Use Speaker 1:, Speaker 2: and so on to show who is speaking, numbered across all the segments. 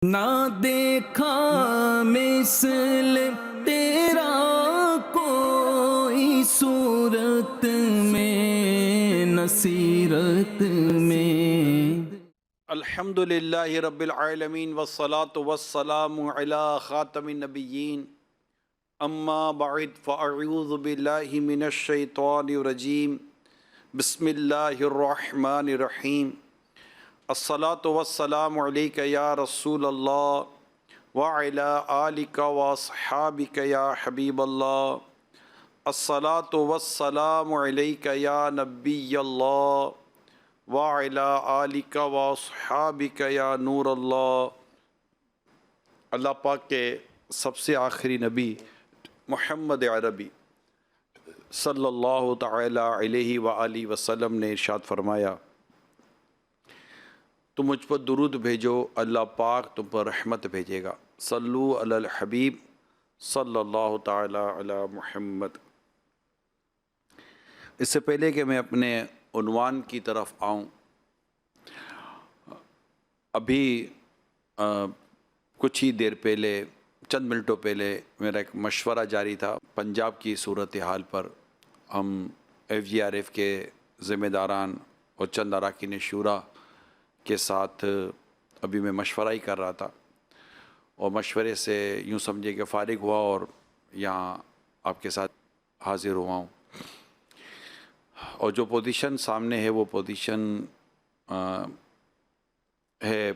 Speaker 1: نہ دیکھا مثل تیرا کوئی صورت میں نہ سیرت میں۔
Speaker 2: الحمدللہ رب العالمین والصلاة والسلام علی خاتم النبیین اما بعد فاعوذ باللہ من الشیطان الرجیم بسم اللہ الرحمن الرحیم الصلاة والسلام علیک یا رسول اللہ وعلی آلک واصحابک یا حبیب اللہ الصلاة والسلام علیک یا نبی اللہ وعلی آلک واصحابک یا نور اللہ۔ اللہ پاک کے سب سے آخری نبی محمد عربی صلی اللہ تعالی علیہ وآلہ وسلم نے ارشاد فرمایا، تم مجھ پر درود بھیجو، اللہ پاک تم پر رحمت بھیجے گا۔ صلو علی الحبیب صلی اللہ تعالی علی محمد۔ اس سے پہلے کہ میں اپنے عنوان کی طرف آؤں، ابھی کچھ ہی دیر پہلے، چند منٹوں پہلے میرا ایک مشورہ جاری تھا پنجاب کی صورتحال پر۔ ہم FGRF کے ذمہ داران اور چند اراکین شورا کے ساتھ ابھی میں مشورہ ہی کر رہا تھا، اور مشورے سے یوں سمجھے کہ فارغ ہوا اور یہاں آپ کے ساتھ حاضر ہوا ہوں۔ اور جو پوزیشن سامنے ہے وہ پوزیشن ہے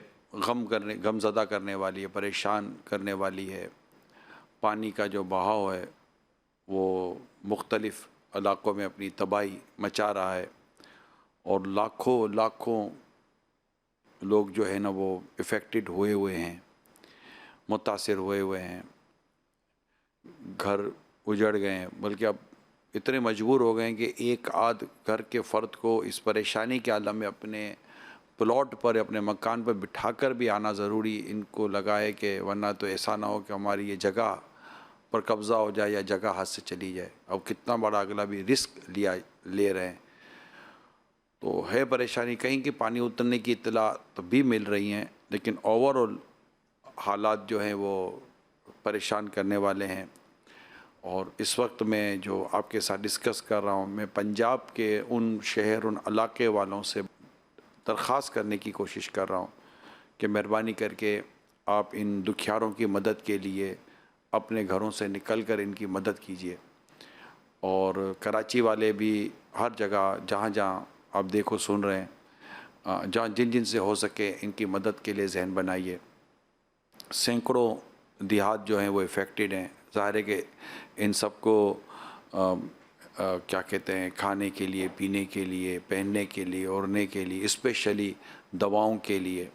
Speaker 2: غم زدہ کرنے والی ہے، پریشان کرنے والی ہے۔ پانی کا جو بہاؤ ہے وہ مختلف علاقوں میں اپنی تباہی مچا رہا ہے، اور لاکھوں لوگ جو ہے نا وہ افیکٹڈ ہوئے ہیں، متاثر ہوئے ہیں، گھر اجڑ گئے ہیں، بلکہ اب اتنے مجبور ہو گئے ہیں کہ ایک آدھ گھر کے فرد کو اس پریشانی کے عالم میں اپنے پلاٹ پر، اپنے مکان پر بٹھا کر بھی آنا ضروری ان کو لگا ہے، کہ ورنہ تو ایسا نہ ہو کہ ہماری یہ جگہ پر قبضہ ہو جائے یا جگہ ہاتھ سے چلی جائے۔ اب کتنا بڑا اگلا بھی رسک لے رہے ہیں، تو ہے پریشانی۔ کہیں کہ پانی اترنے کی اطلاع تو بھی مل رہی ہیں، لیکن اوورآل حالات جو ہیں وہ پریشان کرنے والے ہیں۔ اور اس وقت میں جو آپ کے ساتھ ڈسکس کر رہا ہوں، میں پنجاب کے ان شہر، ان علاقے والوں سے درخواست کرنے کی کوشش کر رہا ہوں کہ مہربانی کر کے آپ ان دکھیاروں کی مدد کے لیے اپنے گھروں سے نکل کر ان کی مدد کیجیے۔ اور کراچی والے بھی ہر جگہ جہاں آپ دیکھو سن رہے ہیں، جہاں جن سے ہو سکے ان کی مدد کے لیے ذہن بنائیے۔ سینکڑوں دیہات جو ہیں وہ افیکٹڈ ہیں۔ ظاہر ہے کہ ان سب کو کیا کہتے ہیں، کھانے کے لیے، پینے کے لیے، پہننے کے لیے، اوڑھنے کے لیے، اسپیشلی دواؤں کے لیے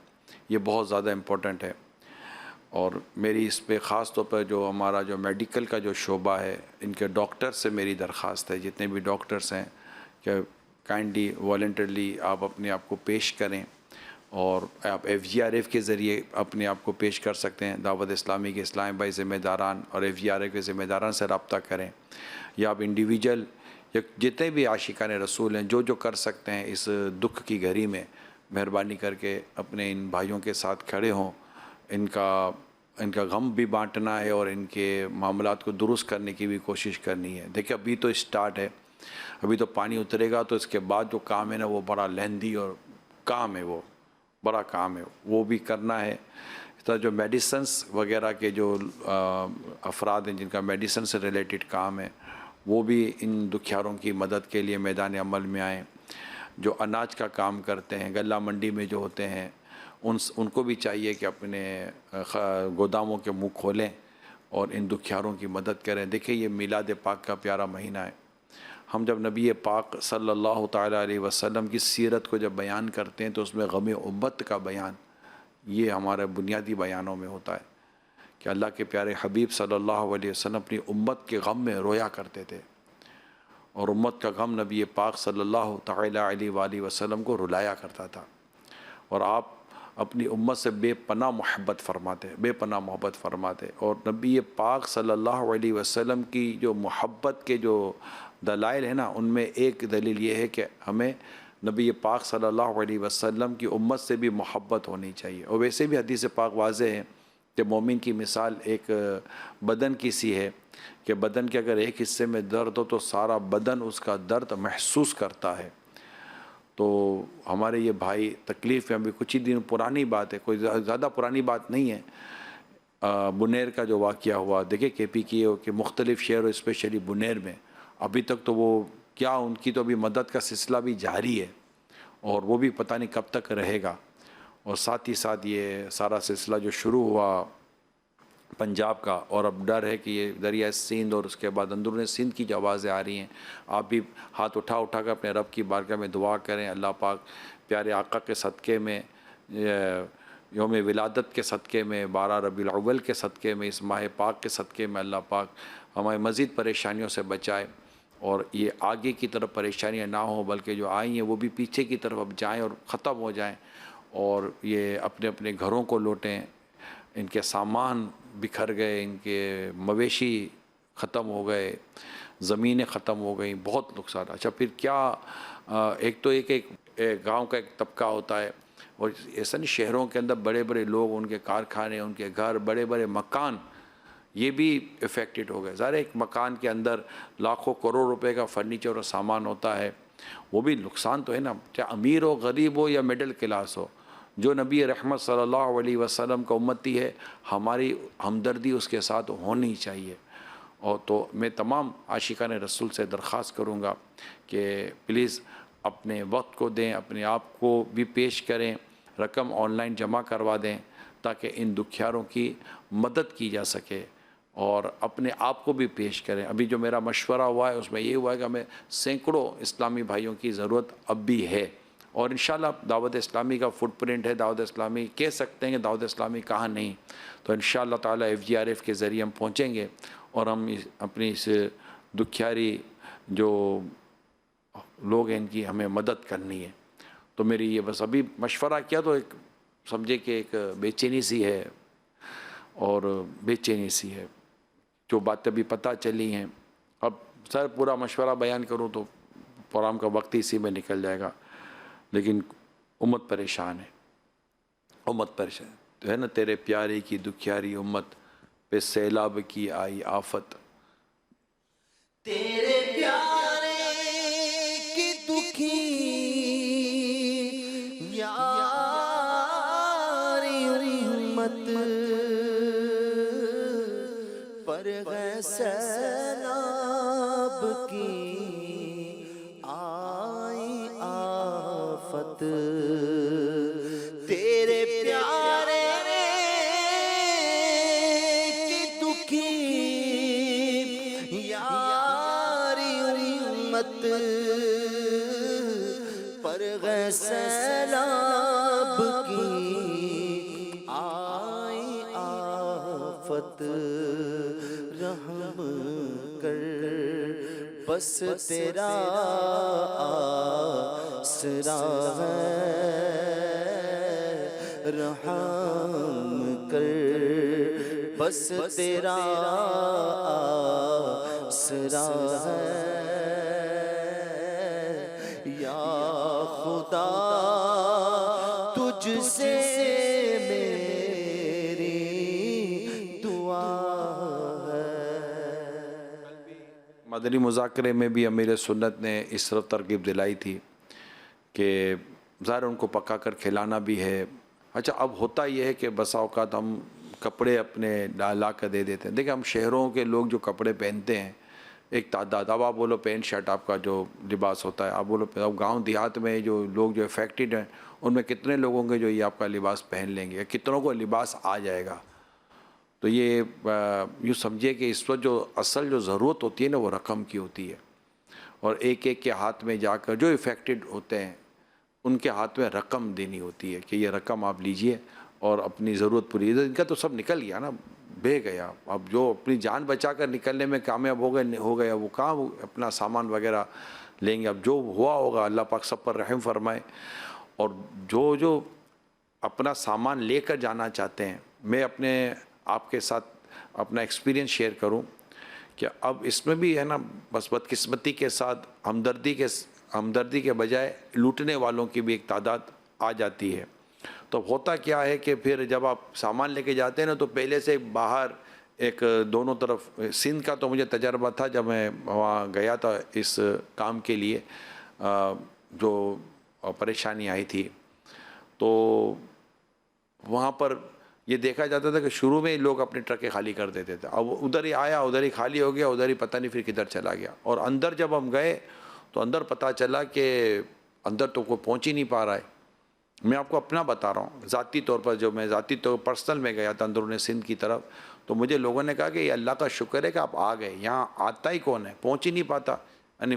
Speaker 2: یہ بہت زیادہ امپورٹنٹ ہے۔ اور میری اس پہ خاص طور پر جو ہمارا جو میڈیکل کا جو شعبہ ہے، ان کے ڈاکٹر سے میری درخواست ہے، جتنے بھی ڈاکٹرس ہیں، کہ کائنڈلی والنٹرلی آپ اپنے آپ کو پیش کریں، اور آپ FGRF کے ذریعے اپنے آپ کو پیش کر سکتے ہیں۔ دعوت اسلامی کے اسلام بھائی ذمہ داران اور FGRF کے ذمہ داران سے رابطہ کریں، یا آپ انڈیویجول یا جتنے بھی عاشقان رسول ہیں جو کر سکتے ہیں اس دکھ کی گھڑی میں، مہربانی کر کے اپنے ان بھائیوں کے ساتھ کھڑے ہوں۔ ان کا غم بھی بانٹنا ہے، اور ان کے معاملات کو درست کرنے کی بھی کوشش کرنی ہے۔ دیکھیں ابھی تو اسٹارٹ ہے، ابھی تو پانی اترے گا، تو اس کے بعد جو کام ہے نا وہ بڑا لیندی اور کام ہے، وہ بڑا کام ہے، وہ بھی کرنا ہے۔ اس طرح جو میڈیسنس وغیرہ کے جو افراد ہیں جن کا میڈیسن سے ریلیٹڈ کام ہے، وہ بھی ان دکھیاروں کی مدد کے لیے میدان عمل میں آئیں۔ جو اناج کا کام کرتے ہیں، غلہ منڈی میں جو ہوتے ہیں، ان کو بھی چاہیے کہ اپنے گوداموں کے منہ کھولیں اور ان دکھیاروں کی مدد کریں۔ دیکھیں یہ میلاد پاک کا پیارا مہینہ ہے۔ ہم جب نبی پاک صلی اللہ تعالیٰ علیہ وسلم کی سیرت کو جب بیان کرتے ہیں تو اس میں غم امت کا بیان، یہ ہمارے بنیادی بیانوں میں ہوتا ہے، کہ اللہ کے پیارے حبیب صلی اللہ علیہ وسلم اپنی امت کے غم میں رویا کرتے تھے، اور امت کا غم نبی پاک صلی اللہ تعالیٰ علیہ وآلہ وسلم کو رلایا کرتا تھا۔ اور آپ اپنی امت سے بے پناہ محبت فرماتے، اور نبی پاک صلی اللہ علیہ وسلم کی جو محبت کے جو دلائل ہیں نا، ان میں ایک دلیل یہ ہے کہ ہمیں نبی پاک صلی اللہ علیہ وسلم کی امت سے بھی محبت ہونی چاہیے. اور ویسے بھی حدیث پاک واضح ہے کہ مومن کی مثال ایک بدن کی سی ہے کہ بدن کے اگر ایک حصے میں درد ہو تو سارا بدن اس کا درد محسوس کرتا ہے. تو ہمارے یہ بھائی تکلیف میں ابھی کچھ ہی دن پرانی بات ہے, کوئی زیادہ پرانی بات نہیں ہے, بنیر کا جو واقعہ ہوا, دیکھیں کے پی کی کہ مختلف شہروں اسپیشلی بنیر میں ابھی تک تو وہ کیا ان کی تو ابھی مدد کا سلسلہ بھی جاری ہے اور وہ بھی پتہ نہیں کب تک رہے گا. اور ساتھ ہی ساتھ یہ سارا سلسلہ جو شروع ہوا پنجاب کا, اور اب ڈر ہے کہ یہ دریائے سندھ اور اس کے بعد اندرون سندھ کی جو آوازیں آ رہی ہیں, آپ بھی ہاتھ اٹھا کر اپنے رب کی بارگاہ میں دعا کریں. اللہ پاک پیارے آقا کے صدقے میں, یوم ولادت کے صدقے میں, 12 ربیع الاول کے صدقے میں, اس ماہ پاک کے صدقے میں اللہ پاک ہمیں مزید پریشانیوں سے بچائے اور یہ آگے کی طرف پریشانیاں نہ ہوں بلکہ جو آئی ہیں وہ بھی پیچھے کی طرف اب جائیں اور ختم ہو جائیں, اور یہ اپنے اپنے گھروں کو لوٹیں. ان کے سامان بکھر گئے, ان کے مویشی ختم ہو گئے, زمینیں ختم ہو گئیں, بہت نقصان. اچھا پھر کیا, ایک تو ایک گاؤں کا ایک طبقہ ہوتا ہے, اور ایسا نہیں شہروں کے اندر بڑے بڑے لوگ, ان کے کارخانے, ان کے گھر, بڑے بڑے مکان, یہ بھی افیکٹڈ ہو گئے. ظاہر ایک مکان کے اندر لاکھوں کروڑ روپے کا فرنیچر اور سامان ہوتا ہے, وہ بھی نقصان تو ہے نا, چاہے امیر ہو, غریب ہو یا مڈل کلاس ہو. جو نبی رحمت صلی اللہ علیہ وسلم کا امتی ہے, ہماری ہمدردی اس کے ساتھ ہونی چاہیے. اور تو میں تمام عاشقان رسول سے درخواست کروں گا کہ پلیز اپنے وقت کو دیں, اپنے آپ کو بھی پیش کریں, رقم آن لائن جمع کروا دیں تاکہ ان دکھیاروں کی مدد کی جا سکے, اور اپنے آپ کو بھی پیش کریں. ابھی جو میرا مشورہ ہوا ہے اس میں یہ ہوا ہے کہ ہمیں سینکڑوں اسلامی بھائیوں کی ضرورت اب بھی ہے, اور انشاءاللہ دعوت اسلامی کا فٹ پرنٹ ہے, دعوت اسلامی کہہ سکتے ہیں کہ دعوت اسلامی کہاں نہیں, تو انشاءاللہ تعالی FGRF کے ذریعے ہم پہنچیں گے اور ہم اپنی اس دکھیاری جو لوگ ہیں ان کی ہمیں مدد کرنی ہے. تو میری یہ بس ابھی مشورہ کیا تو ایک سمجھے کہ ایک بے چینی سی ہے, اور بے چینی سی ہے جو باتیں بھی پتہ چلی ہیں. اب سر پورا مشورہ بیان کروں تو پروگرام کا وقت اسی میں نکل جائے گا, لیکن امت پریشان ہے, امت پریشان تو ہے نا. تیرے پیارے کی دکھیاری امت پہ سیلاب کی آئی آفت,
Speaker 1: تیرے پیارے کی دکھی یاری امت پر گئے سیلاب کی آئی آفت. تیرے پیارے کی دکھی یاری امت پر گئے سیلاب کی آئی آفت. رحم کر بس تیرا آسرا ہے, رحم کر بس تیرا آسرا ہے. یا خدا تجھ سے میری دعا ہے.
Speaker 2: مدنی مذاکرے میں بھی امیر سنت نے اس طرف ترغیب دلائی تھی کہ ظاہر ان کو پکا کر کھلانا بھی ہے. اچھا اب ہوتا یہ ہے کہ بسا اوقات ہم کپڑے اپنے لا کر دے دیتے ہیں. دیکھیں ہم شہروں کے لوگ جو کپڑے پہنتے ہیں ایک تعداد, اب آپ بولو پینٹ شرٹ آپ کا جو لباس ہوتا ہے, آپ بولو اب گاؤں دیہات میں جو لوگ جو افیکٹڈ ہیں ان میں کتنے لوگ ہوں گے جو یہ آپ کا لباس پہن لیں گے, کتنوں کو لباس آ جائے گا. تو یہ یوں سمجھیے کہ اس وقت جو اصل جو ضرورت ہوتی ہے نا وہ رقم کی ہوتی ہے, اور ایک ایک کے ہاتھ میں جا کر جو افیکٹڈ ہوتے ہیں ان کے ہاتھ میں رقم دینی ہوتی ہے کہ یہ رقم آپ لیجئے اور اپنی ضرورت پوری. ان کا تو سب نکل گیا نا, بہہ گیا. اب جو اپنی جان بچا کر نکلنے میں کامیاب ہو گیا وہ کہاں اپنا سامان وغیرہ لیں گے. اب جو ہوا ہوگا اللہ پاک سب پر رحم فرمائے. اور جو اپنا سامان لے کر جانا چاہتے ہیں, میں اپنے آپ کے ساتھ اپنا ایکسپیرینس شیئر کروں کہ اب اس میں بھی ہے نا بس بدقسمتی کے ساتھ ہمدردی کے ہمدردی کے بجائے لوٹنے والوں کی بھی ایک تعداد آ جاتی ہے۔ تو ہوتا کیا ہے کہ پھر جب آپ سامان لے کے جاتے ہیں نا، تو پہلے سے باہر ایک دونوں طرف، سندھ کا تو مجھے تجربہ تھا جب میں وہاں گیا تھا اس کام کے لیے، جو پریشانی آئی تھی، تو وہاں پر یہ دیکھا جاتا تھا کہ شروع میں ہی لوگ اپنی ٹرکیں خالی کر دیتے تھے، اب ادھر ہی آیا، ادھر ہی خالی ہو گیا، ادھر ہی پتہ نہیں پھر کدھر چلا گیا۔ اور اندر جب ہم گئے تو اندر پتہ چلا کہ اندر تو کوئی پہنچ ہی نہیں پا رہا ہے۔ میں آپ کو اپنا بتا رہا ہوں، ذاتی طور پر جو میں ذاتی طور پرسنل میں گیا تھا اندرون سندھ کی طرف، تو مجھے لوگوں نے کہا کہ یہ اللہ کا شکر ہے کہ آپ آ گئے، یہاں آتا ہی کون ہے، پہنچ ہی نہیں پاتا۔ یعنی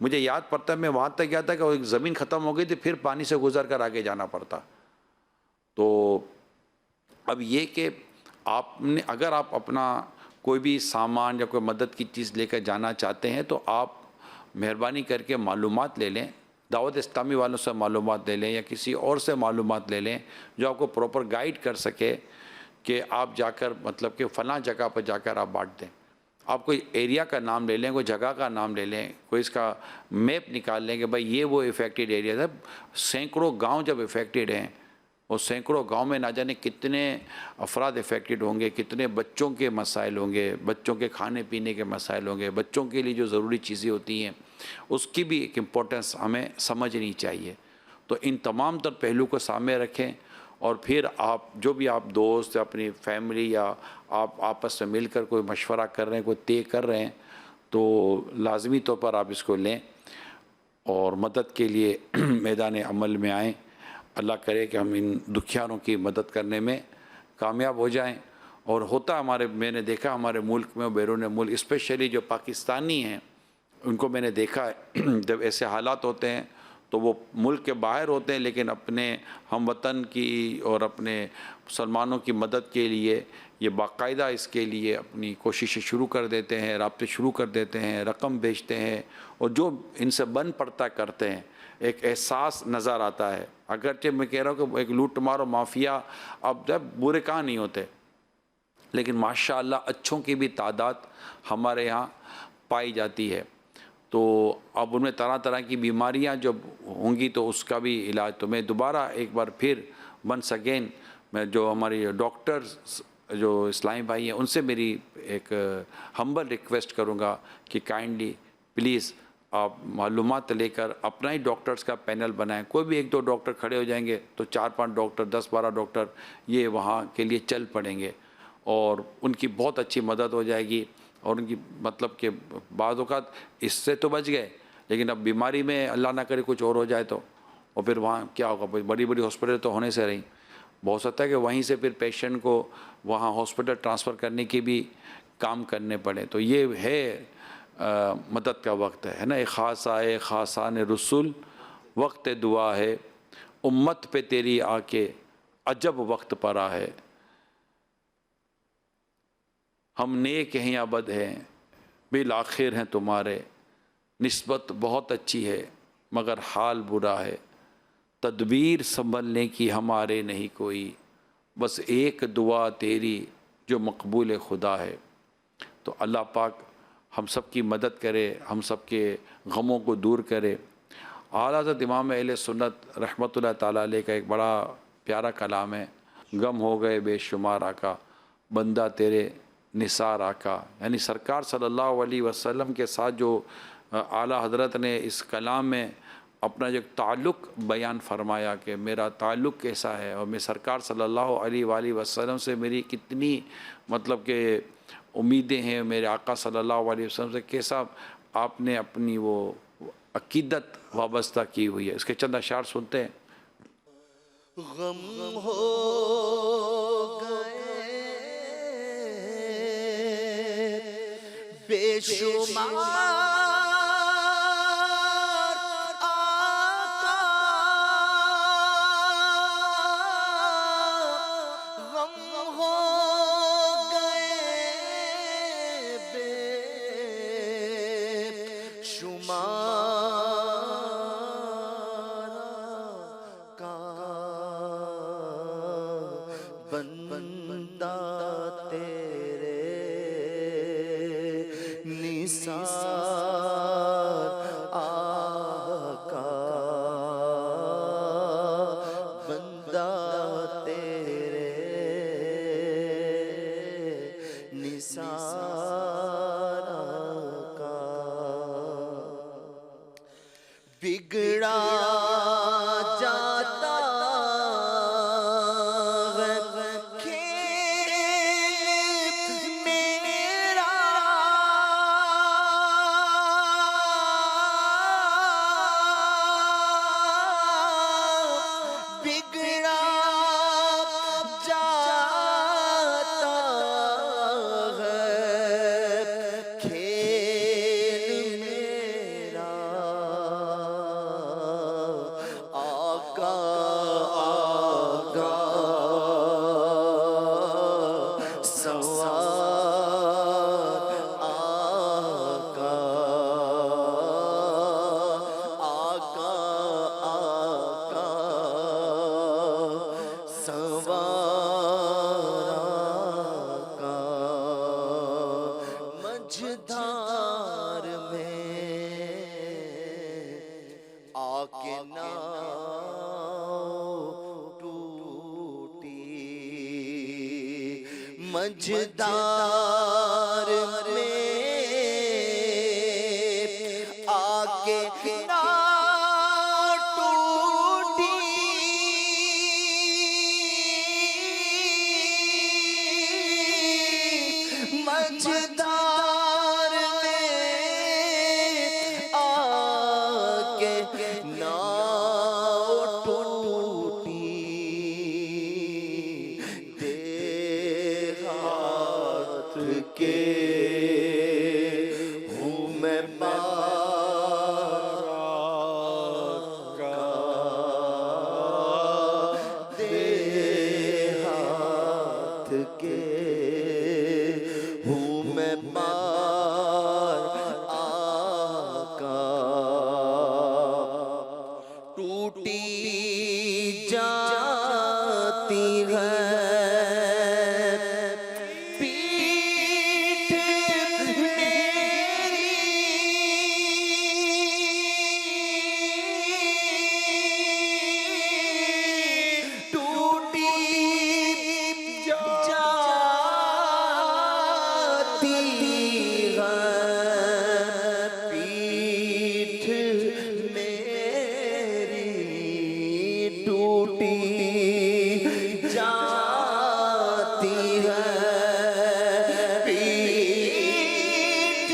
Speaker 2: مجھے یاد پڑتا ہے میں وہاں تک گیا تھا کہ ایک زمین ختم ہو گئی تھی، پھر پانی سے گزر کر آگے جانا پڑتا۔ تو اب یہ کہ آپ نے اگر آپ اپنا کوئی بھی سامان یا کوئی مدد کی چیز لے کر جانا چاہتے ہیں تو آپ مہربانی کر کے معلومات لے لیں، دعوت اسلامی والوں سے معلومات لے لیں یا کسی اور سے معلومات لے لیں جو آپ کو پراپر گائیڈ کر سکے کہ آپ جا کر مطلب کہ فلاں جگہ پر جا کر آپ بانٹ دیں۔ آپ کوئی ایریا کا نام لے لیں، کوئی جگہ کا نام لے لیں، کوئی اس کا میپ نکال لیں کہ بھائی یہ وہ افیکٹڈ ایریا ہے۔ سینکڑوں گاؤں جب افیکٹڈ ہیں، اور سینکڑوں گاؤں میں نہ جانے کتنے افراد افیکٹڈ ہوں گے، کتنے بچوں کے مسائل ہوں گے، بچوں کے کھانے پینے کے مسائل ہوں گے، بچوں کے لیے جو ضروری چیزیں ہوتی ہیں اس کی بھی ایک امپورٹنس ہمیں سمجھنی چاہیے۔ تو ان تمام تر پہلو کو سامنے رکھیں، اور پھر آپ جو بھی آپ دوست یا اپنی فیملی یا آپ آپس میں مل کر کوئی مشورہ کر رہے ہیں، کوئی طے کر رہے ہیں، تو لازمی طور پر آپ اس کو لیں اور مدد کے لیے میدان عمل میں آئیں۔ اللہ کرے کہ ہم ان دکھیاروں کی مدد کرنے میں کامیاب ہو جائیں۔ اور ہوتا میں نے دیکھا ہمارے ملک میں، بیرون ملک، اسپیشلی جو پاکستانی ہیں ان کو میں نے دیکھا ہے جب ایسے حالات ہوتے ہیں تو وہ ملک کے باہر ہوتے ہیں لیکن اپنے ہم وطن کی اور اپنے مسلمانوں کی مدد کے لیے یہ باقاعدہ اس کے لیے اپنی کوششیں شروع کر دیتے ہیں، رابطے شروع کر دیتے ہیں، رقم بھیجتے ہیں، اور جو ان سے بن پڑتا کرتے ہیں۔ ایک احساس نظر آتا ہے، اگرچہ میں کہہ رہا ہوں کہ ایک لوٹ مار و مافیا اب جب برے کہاں نہیں ہوتے، لیکن ماشاءاللہ اچھوں کی بھی تعداد ہمارے یہاں پائی جاتی ہے۔ تو اب ان میں طرح طرح کی بیماریاں جب ہوں گی تو اس کا بھی علاج، تو میں دوبارہ ایک بار پھر ونس اگین میں جو ہماری ڈاکٹرز جو اسلامی بھائی ہیں ان سے میری ایک ہمبل ریکویسٹ کروں گا کہ کائنڈلی پلیز آپ معلومات لے کر اپنا ہی ڈاکٹرز کا پینل بنائیں۔ کوئی بھی 1-2 ڈاکٹر کھڑے ہو جائیں گے تو 4-5 ڈاکٹر، 10-12 ڈاکٹر یہ وہاں کے لیے چل پڑیں گے، اور ان کی بہت اچھی مدد ہو جائے گی۔ اور ان کی مطلب کہ بعض اوقات اس سے تو بچ گئے، لیکن اب بیماری میں اللہ نہ کرے کچھ اور ہو جائے تو، اور پھر وہاں کیا ہوگا؟ بڑی بڑی ہاسپٹل تو ہونے سے رہیں، بہت سکتا ہے کہ وہیں سے پھر پیشنٹ کو وہاں ہاسپٹل ٹرانسفر کرنے کی بھی کام کرنے پڑے۔ تو یہ ہے مدد کا وقت ہے نا۔ ایک خاص آئے خاصان رسول، وقت دعا ہے، امت پہ تیری آ کے عجب وقت پڑا ہے۔ ہم نیک ہیں یا بد ہیں، بالآخر ہیں تمہارے، نسبت بہت اچھی ہے مگر حال برا ہے، تدبیر سنبھلنے کی ہمارے نہیں کوئی، بس ایک دعا تیری جو مقبول خدا ہے۔ تو اللہ پاک ہم سب کی مدد کرے، ہم سب کے غموں کو دور کرے۔ اعلیٰ حضرت امام اہل سنت رحمۃ اللہ تعالیٰ علیہ کا ایک بڑا پیارا کلام ہے، غم ہو گئے بے شمار آقا، بندہ تیرے نثار آقا۔ یعنی سرکار صلی اللہ علیہ وسلم کے ساتھ جو اعلیٰ حضرت نے اس کلام میں اپنا جو تعلق بیان فرمایا کہ میرا تعلق کیسا ہے، اور میں سرکار صلی اللہ علیہ وآلہ وسلم سے میری کتنی مطلب کہ امیدیں ہیں، میرے آقا صلی اللہ علیہ وسلم سے کیسا آپ نے اپنی وہ عقیدت وابستہ کی ہوئی ہے۔ اس کے چند اشعار سنتے ہیں۔
Speaker 1: غم ہو گئے بے شمار آقا، غم ہو گئے بے شمار آقا، بندہ تیرے نثار آقا، بگڑا جاتا ہے کھیل میرا، بگڑا جاتا ہے کھیل میرا، آقا آقا سوار آقا، آقا آقا سوار آقا، مجھدار میں آکے ناؤ ٹوٹی، مجھدار میں آکے ناؤ ٹوٹی، مجھدار میں آکے ناؤ ٹوٹی، دیہات کے ہوں میں دیہات کے ہوں میں آقا، ٹوٹی جاتی ہے پیٹھ میری، ٹوٹی جاتی ہے پیٹھ میری، ٹوٹی جاتی ہے پیٹھ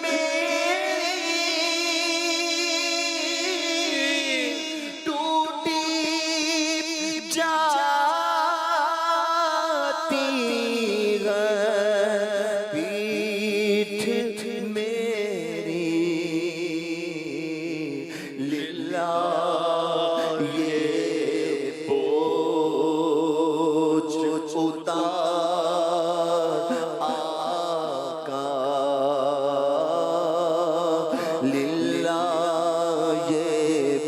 Speaker 1: میری، ٹوٹی جاتی ہے پیٹھ میری، للہ یہ بوجھ اتار آقا، للہ یہ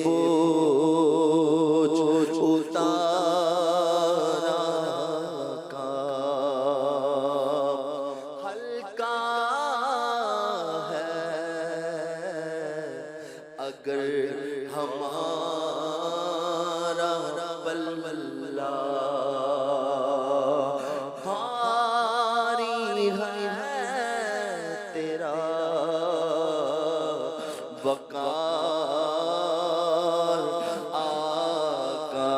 Speaker 1: بوجھ اتار آقا، ہلکا ہے اگر ہمارا بلبلہ، بھاری ہے تیرا وقار آقا،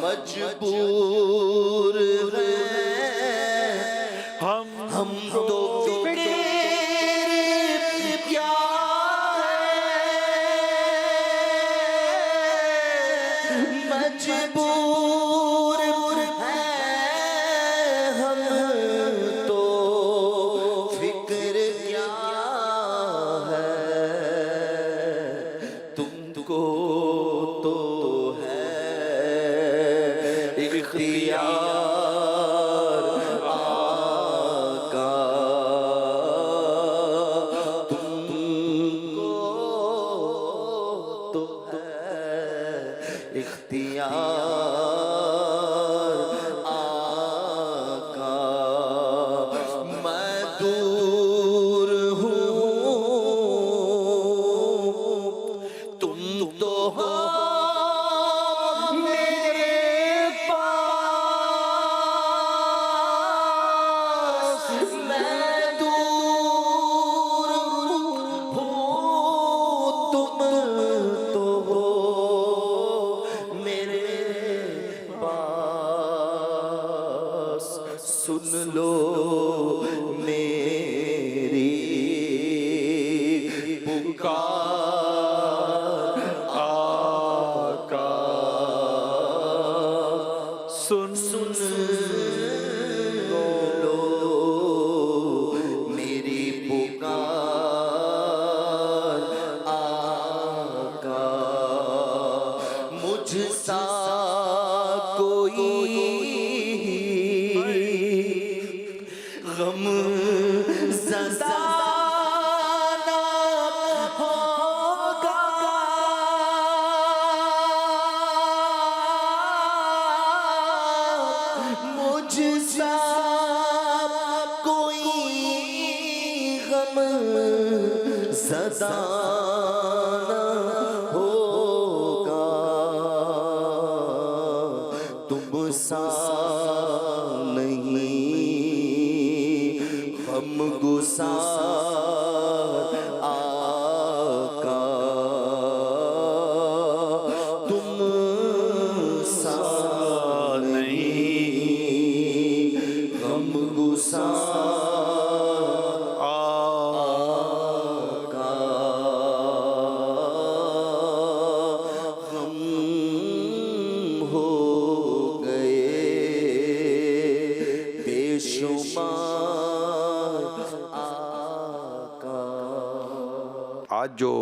Speaker 1: مجبور ہیں ہم تو کیا ہے سن لو میری پکار آقا،
Speaker 2: سن
Speaker 1: لو میری پکار آقا، مجھ سا کوئی غم زدہ نہ ہوگا، مجھ سا کوئی غم زدہ نہ ہوگا، تم سا نہیں غم گسار آقا، تم سا نہیں غم گسار آقا، غم ہو گئے بے شمار آقا۔
Speaker 2: آج جو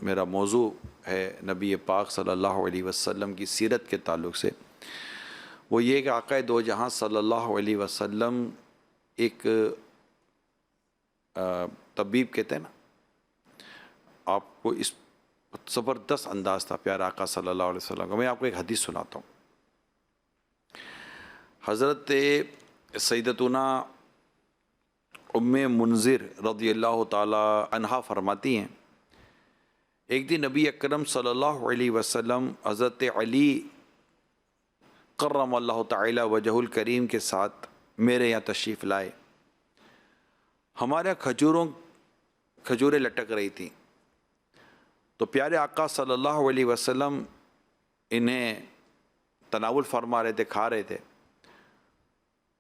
Speaker 2: میرا موضوع ہے نبی پاک صلی اللہ علیہ وسلم کی سیرت کے تعلق سے، وہ یہ کہ آقا دو جہاں صلی اللہ علیہ وسلم ایک طبیب کہتے ہیں نا، آپ کو اس زبردست انداز تھا پیارا آقا صلی اللہ علیہ وسلم کا۔ میں آپ کو ایک حدیث سناتا ہوں۔ حضرت سیدتنا ام منذر رضی اللہ تعالی عنہا فرماتی ہیں، ایک دن نبی اکرم صلی اللہ علیہ وسلم حضرت علی کرم اللہ تعالی وجہ الکریم کے ساتھ میرے یہاں تشریف لائے۔ ہمارے یہاں کھجوریں لٹک رہی تھیں، تو پیارے آقا صلی اللہ علیہ وسلم انہیں تناول فرما رہے تھے، کھا رہے تھے۔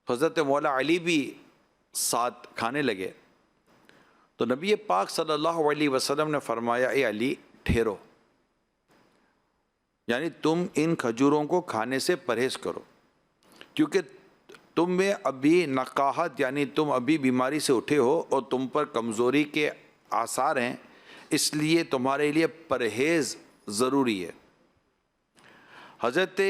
Speaker 2: حضرت مولا علی بھی ساتھ کھانے لگے، تو نبی پاک صلی اللہ علیہ وسلم نے فرمایا، اے علی ٹھہرو، یعنی تم ان کھجوروں کو کھانے سے پرہیز کرو، کیونکہ تم میں ابھی نقاہت یعنی تم ابھی بیماری سے اٹھے ہو اور تم پر کمزوری کے آثار ہیں، اس لیے تمہارے لیے پرہیز ضروری ہے۔ حضرت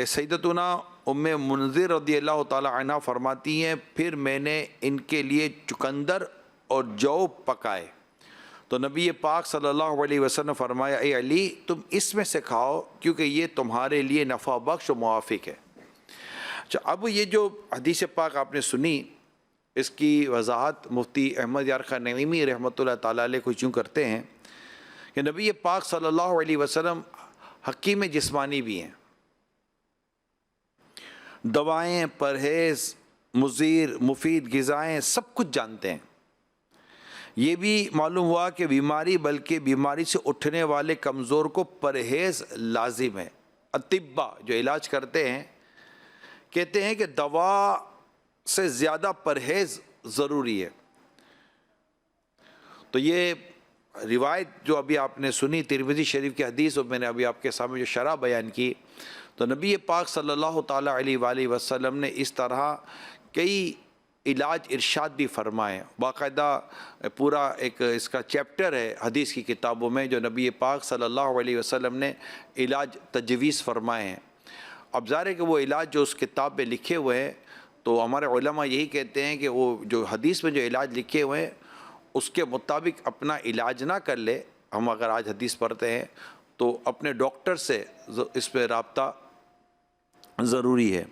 Speaker 2: سیدتنا ام منذر رضی اللہ تعالی عنہ فرماتی ہیں، پھر میں نے ان کے لیے چقندر اور جو پکائے، تو نبی پاک صلی اللہ علیہ وسلم نے فرمایا، اے علی تم اس میں سے کھاؤ کیونکہ یہ تمہارے لیے نفع بخش و موافق ہے۔ اچھا، اب یہ جو حدیث پاک آپ نے سنی، اس کی وضاحت مفتی احمد یار خان نعیمی رحمۃ اللہ تعالیٰ علیہ کچھ یوں کرتے ہیں کہ نبی پاک صلی اللہ علیہ وسلم حکیم جسمانی بھی ہیں، دوائیں، پرہیز، مضر مفید غذائیں سب کچھ جانتے ہیں۔ یہ بھی معلوم ہوا کہ بیماری بلکہ بیماری سے اٹھنے والے کمزور کو پرہیز لازم ہے۔ اطباء جو علاج کرتے ہیں کہتے ہیں کہ دوا سے زیادہ پرہیز ضروری ہے۔ تو یہ روایت جو ابھی آپ نے سنی ترمذی شریف کی حدیث، اور میں نے ابھی آپ کے سامنے جو شرح بیان کی، تو نبی پاک صلی اللہ تعالیٰ علیہ وآلہ وسلم نے اس طرح کئی علاج ارشاد بھی فرمائے۔ باقاعدہ پورا ایک اس کا چیپٹر ہے حدیث کی کتابوں میں جو نبی پاک صلی اللہ علیہ وسلم نے علاج تجویز فرمائے ہیں۔ اب ظاہر ہے کہ وہ علاج جو اس کتاب میں لکھے ہوئے ہیں، تو ہمارے علماء یہی کہتے ہیں کہ وہ جو حدیث میں جو علاج لکھے ہوئے ہیں اس کے مطابق اپنا علاج نہ کر لے۔ ہم اگر آج حدیث پڑھتے ہیں تو اپنے ڈاکٹر سے اس پہ رابطہ ضروری ہے،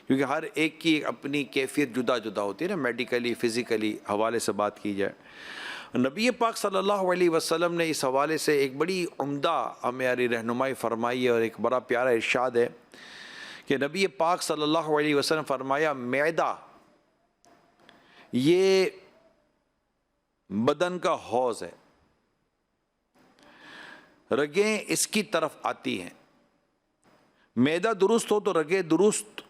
Speaker 2: کیونکہ ہر ایک کی اپنی کیفیت جدا جدا ہوتی ہے نا، میڈیکلی فزیکلی حوالے سے بات کی جائے۔ نبی پاک صلی اللہ علیہ وسلم نے اس حوالے سے ایک بڑی عمدہ ہماری رہنمائی فرمائی ہے، اور ایک بڑا پیارا ارشاد ہے کہ نبی پاک صلی اللہ علیہ وسلم فرمایا، معدہ یہ بدن کا حوض ہے، رگیں اس کی طرف آتی ہیں، معدہ درست ہو تو رگیں درست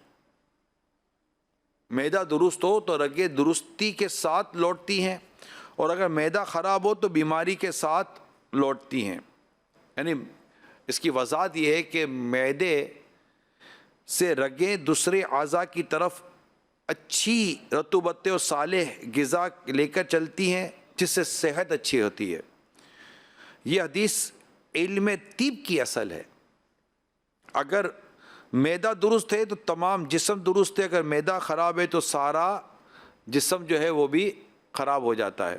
Speaker 2: میدا درست ہو تو رگیں درستی کے ساتھ لوٹتی ہیں، اور اگر میدا خراب ہو تو بیماری کے ساتھ لوٹتی ہیں۔ یعنی اس کی وضاحت یہ ہے کہ معدے سے رگیں دوسرے اعضاء کی طرف اچھی رطوبت اور صالح غذا لے کر چلتی ہیں، جس سے صحت اچھی ہوتی ہے۔ یہ حدیث علم طب کی اصل ہے۔ اگر معدہ درست ہے تو تمام جسم درست ہے، اگر معدہ خراب ہے تو سارا جسم جو ہے وہ بھی خراب ہو جاتا ہے۔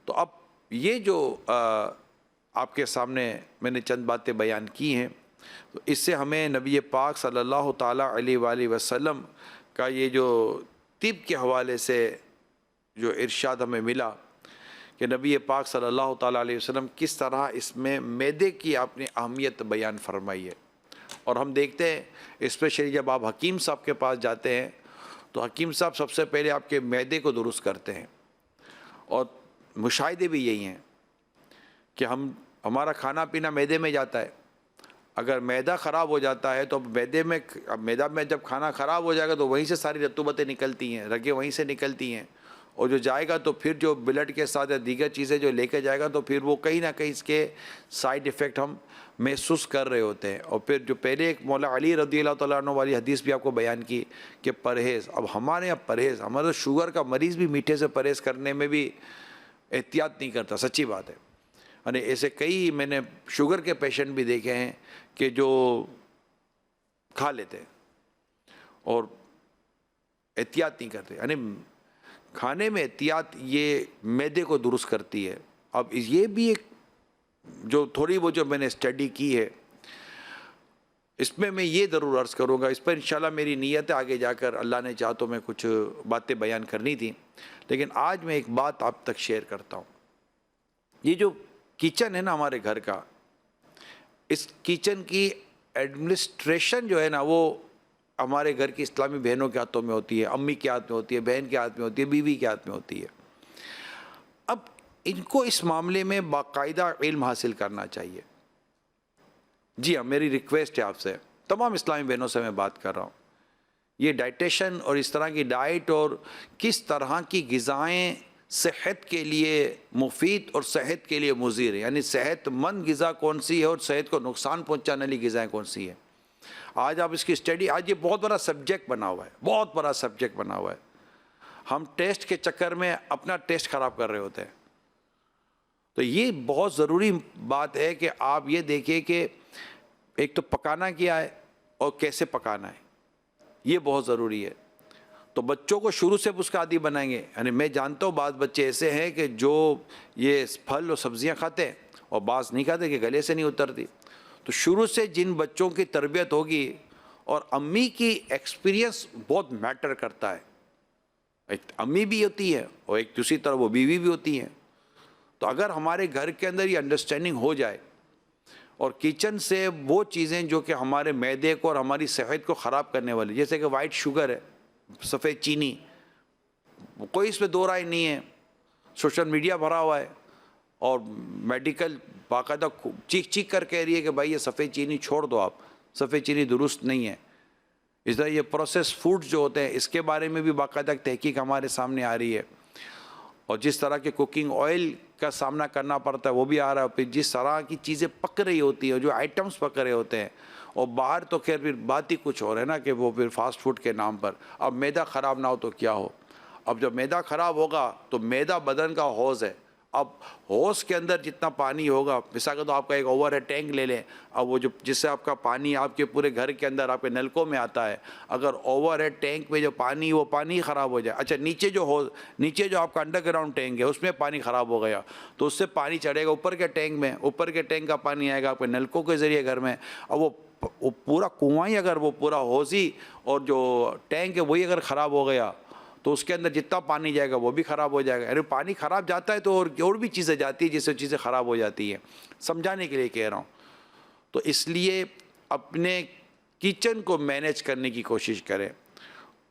Speaker 2: تو اب یہ جو آپ کے سامنے میں نے چند باتیں بیان کی ہیں، تو اس سے ہمیں نبی پاک صلی اللہ تعالیٰ علیہ وآلہ وسلم کا یہ جو طب کے حوالے سے جو ارشاد ہمیں ملا کہ نبی پاک صلی اللہ تعالیٰ علیہ وسلم کس طرح اس میں معدے کی اپنی اہمیت بیان فرمائی ہے۔ اور ہم دیکھتے ہیں اسپیشلی جب آپ حکیم صاحب کے پاس جاتے ہیں تو حکیم صاحب سب سے پہلے آپ کے معدے کو درست کرتے ہیں، اور مشاہدے بھی یہی ہیں کہ ہمارا کھانا پینا معدے میں جاتا ہے۔ اگر معدہ خراب ہو جاتا ہے تو معدہ میں جب کھانا خراب ہو جائے گا تو وہیں سے ساری رطوبتیں نکلتی ہیں، رگیں وہیں سے نکلتی ہیں، اور جو جائے گا تو پھر جو بلڈ کے ساتھ یا دیگر چیزیں جو لے کے جائے گا تو پھر وہ کہیں نہ کہیں اس کے سائیڈ ایفیکٹ ہم محسوس کر رہے ہوتے ہیں۔ اور پھر جو پہلے ایک مولا علی رضی اللہ تعالیٰ عنہ والی حدیث بھی آپ کو بیان کی کہ پرہیز، اب ہمارے یہاں پرہیز، ہمارا شوگر کا مریض بھی میٹھے سے پرہیز کرنے میں بھی احتیاط نہیں کرتا، سچی بات ہے۔ یعنی ایسے کئی میں نے شوگر کے پیشنٹ بھی دیکھے ہیں کہ جو کھا لیتے ہیں اور احتیاط نہیں کرتے۔ یعنی کھانے میں احتیاط یہ معدے کو درست کرتی ہے۔ اب یہ بھی ایک جو تھوڑی وہ جو میں نے اسٹڈی کی ہے، اس میں یہ ضرور عرض کروں گا، اس پر انشاءاللہ میری نیت ہے آگے جا کر اللہ نے چاہا تو میں کچھ باتیں بیان کرنی تھیں، لیکن آج میں ایک بات آپ تک شیئر کرتا ہوں۔ یہ جو کچن ہے نا ہمارے گھر کا، اس کچن کی ایڈمنسٹریشن جو ہے نا وہ ہمارے گھر کی اسلامی بہنوں کے ہاتھوں میں ہوتی ہے، امی کے ہاتھ میں ہوتی ہے، بہن کے ہاتھ میں ہوتی ہے، بیوی کے ہاتھ میں ہوتی ہے۔ اب ان کو اس معاملے میں باقاعدہ علم حاصل کرنا چاہیے۔ جی ہاں، میری ریکویسٹ ہے آپ سے، تمام اسلامی بہنوں سے میں بات کر رہا ہوں، یہ ڈائٹیشن اور اس طرح کی ڈائٹ اور کس طرح کی غذائیں صحت کے لیے مفید اور صحت کے لیے مضر ہے، یعنی صحت مند غذا کون سی ہے اور صحت کو نقصان پہنچانے والی غذائیں کون سی ہیں، آج آپ اس کی اسٹڈی، آج یہ بہت بڑا سبجیکٹ بنا ہوا ہے، بہت بڑا سبجیکٹ بنا ہوا ہے۔ ہم ٹیسٹ کے چکر میں اپنا ٹیسٹ خراب کر رہے ہوتے ہیں۔ تو یہ بہت ضروری بات ہے کہ آپ یہ دیکھیں کہ ایک تو پکانا کیا ہے اور کیسے پکانا ہے، یہ بہت ضروری ہے۔ تو بچوں کو شروع سے اس کا عادی بنائیں گے۔ یعنی میں جانتا ہوں بعض بچے ایسے ہیں کہ جو یہ پھل اور سبزیاں کھاتے ہیں اور بعض نہیں کھاتے کہ گلے سے نہیں اترتی۔ تو شروع سے جن بچوں کی تربیت ہوگی، اور امی کی ایکسپیرینس بہت میٹر کرتا ہے، ایک امی بھی ہوتی ہے اور ایک دوسری طرح وہ بیوی بھی ہوتی ہیں۔ تو اگر ہمارے گھر کے اندر یہ انڈرسٹینڈنگ ہو جائے اور کچن سے وہ چیزیں جو کہ ہمارے معدے کو اور ہماری صحت کو خراب کرنے والی، جیسے کہ وائٹ شوگر ہے، سفید چینی، کوئی اس میں دو رائے نہیں ہے، سوشل میڈیا بھرا ہوا ہے اور میڈیکل باقاعدہ چیخ چیخ کر کہہ رہی ہے کہ بھائی یہ سفید چینی چھوڑ دو، آپ سفید چینی درست نہیں ہے۔ اس طرح یہ پروسیس فوڈ جو ہوتے ہیں اس کے بارے میں بھی باقاعدہ تحقیق ہمارے سامنے آ رہی ہے، اور جس طرح کے کوکنگ آئل کا سامنا کرنا پڑتا ہے وہ بھی آ رہا ہے، پھر جس طرح کی چیزیں پک رہی ہوتی ہیں، جو آئٹمس پک رہے ہوتے ہیں، اور باہر تو خیر پھر بات ہی کچھ اور ہے نا کہ وہ پھر فاسٹ فوڈ کے نام پر۔ اب معدہ خراب نہ ہو تو کیا ہو، اب جب معدہ خراب ہوگا تو معدہ بدن کا حوض ہے، اب حوض کے اندر جتنا پانی ہوگا، مثال کے تو آپ کا ایک اوور ہیڈ ٹینک لے لیں، اب وہ جو جس سے آپ کا پانی آپ کے پورے گھر کے اندر آپ کے نلکوں میں آتا ہے، اگر اوور ہیڈ ٹینک میں جو پانی وہ پانی خراب ہو جائے، اچھا نیچے جو آپ کا انڈر گراؤنڈ ٹینک ہے اس میں پانی خراب ہو گیا تو اس سے پانی چڑھے گا اوپر کے ٹینک میں، اوپر کے ٹینک کا پانی آئے گا آپ کے نلکوں کے ذریعے گھر میں، اب وہ پورا کنواں ہی اگر وہ پورا حوض ہی اور جو ٹینک ہے وہی اگر خراب ہو گیا تو اس کے اندر جتنا پانی جائے گا وہ بھی خراب ہو جائے گا۔ یعنی پانی خراب جاتا ہے تو اور بھی چیزیں جاتی ہیں جس سے چیزیں خراب ہو جاتی ہیں، سمجھانے کے لیے کہہ رہا ہوں۔ تو اس لیے اپنے کچن کو مینیج کرنے کی کوشش کریں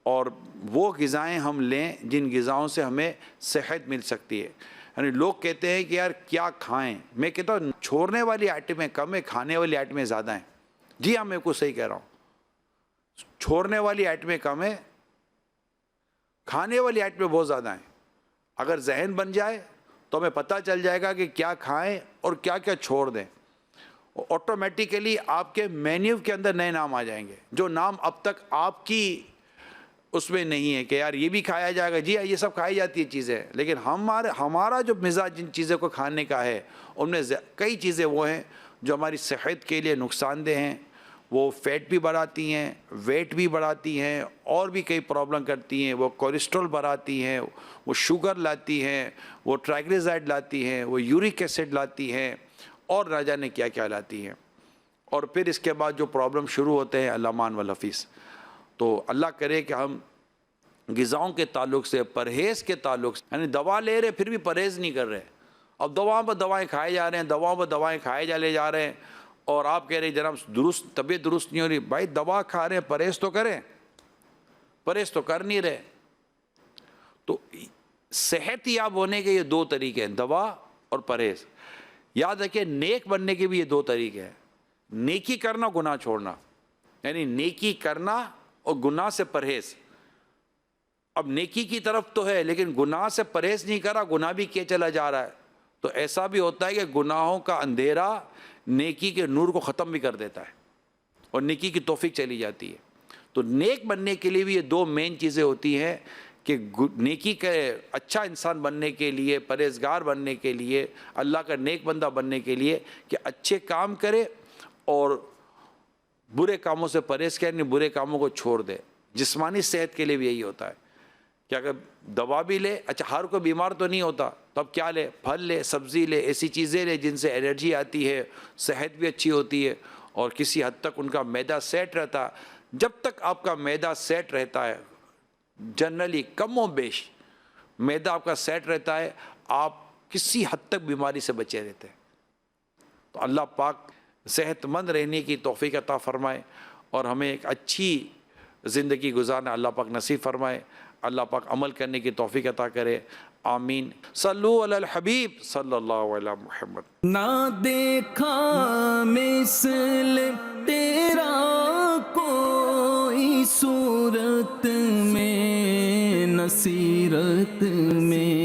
Speaker 2: اور وہ غذائیں ہم لیں جن غذاؤں سے ہمیں صحت مل سکتی ہے۔ یعنی لوگ کہتے ہیں کہ یار کیا کھائیں، میں کہتا ہوں چھوڑنے والی آئٹمیں کم ہیں، کھانے والی آئٹمیں زیادہ ہیں۔ جی ہاں، میں کو صحیح کہہ رہا ہوں، چھوڑنے والی آئٹمیں کم ہیں، کھانے والی آئٹمیں بہت زیادہ ہیں. اگر ذہن بن جائے تو ہمیں پتہ چل جائے گا کہ کیا کھائیں اور کیا کیا چھوڑ دیں. آٹومیٹیکلی آپ کے مینیو کے اندر نئے نام آ جائیں گے, جو نام اب تک آپ کی اس میں نہیں ہے کہ یار یہ بھی کھایا جائے گا. جی یہ سب کھائی جاتی ہے چیزیں, لیکن ہمارا جو مزاج جن چیزوں کو کھانے کا ہے ان میں کئی چیزیں وہ ہیں جو ہماری صحت کے لیے نقصان دہ ہیں. وہ فیٹ بھی بڑھاتی ہیں, ویٹ بھی بڑھاتی ہیں, اور بھی کئی پرابلم کرتی ہیں. وہ کولیسٹرول بڑھاتی ہیں, وہ شوگر لاتی ہیں, وہ ٹرائیگلیسرائڈ لاتی ہیں, وہ یورک ایسڈ لاتی ہیں, اور نہ جانے کیا کیا لاتی ہیں. اور پھر اس کے بعد جو پرابلم شروع ہوتے ہیں اللہ مان والحفیظ. تو اللہ کرے کہ ہم غذاؤں کے تعلق سے, پرہیز کے تعلق سے, یعنی دوا لے رہے پھر بھی پرہیز نہیں کر رہے. اب دواؤں پر دوائیں کھائے جا رہے ہیں, دواؤں پر دوائیں کھائے جا رہے ہیں, اور آپ کہہ رہے ہیں جناب درست طبیعت درست نہیں ہو رہی. بھائی دوا کھا رہے ہیں, پرہیز تو کریں. پرہیز تو کر نہیں رہے. تو صحت یاب ہونے کے یہ دو طریقے ہیں, دوا اور پرہیز. یاد رکھیں نیک بننے کے بھی یہ دو طریقے ہیں. نیکی کرنا, گناہ چھوڑنا. یعنی نیکی کرنا اور گناہ سے پرہیز. اب نیکی کی طرف تو ہے لیکن گناہ سے پرہیز نہیں کرا, گناہ بھی کیے چلا جا رہا ہے. تو ایسا بھی ہوتا ہے کہ گناہوں کا اندھیرا نیکی کے نور کو ختم بھی کر دیتا ہے اور نیکی کی توفیق چلی جاتی ہے. تو نیک بننے کے لیے بھی یہ دو مین چیزیں ہوتی ہیں کہ نیکی کے اچھا انسان بننے کے لیے, پرہیزگار بننے کے لیے, اللہ کا نیک بندہ بننے کے لیے کہ اچھے کام کرے اور برے کاموں سے پرہیز کرے, برے کاموں کو چھوڑ دے. جسمانی صحت کے لیے بھی یہی ہوتا ہے کہ اگر دوا بھی لے, اچھا ہر کوئی بیمار تو نہیں ہوتا, تو اب کیا لے, پھل لے, سبزی لے, ایسی چیزیں لے جن سے انرجی آتی ہے, صحت بھی اچھی ہوتی ہے, اور کسی حد تک ان کا معدہ سیٹ رہتا ہے. جب تک آپ کا معدہ سیٹ رہتا ہے, جنرلی کم و بیش معدہ آپ کا سیٹ رہتا ہے, آپ کسی حد تک بیماری سے بچے رہتے ہیں. تو اللہ پاک صحت مند رہنے کی توفیق عطا فرمائے اور ہمیں ایک اچھی زندگی گزارنا اللہ پاک نصیب فرمائے. اللہ پاک عمل کرنے کی توفیق عطا کرے. آمین. صلو علی الحبیب صلی اللہ علیہ محمد.
Speaker 3: نہ دیکھا مثل تیرا کوئی صورت میں, نصیرت میں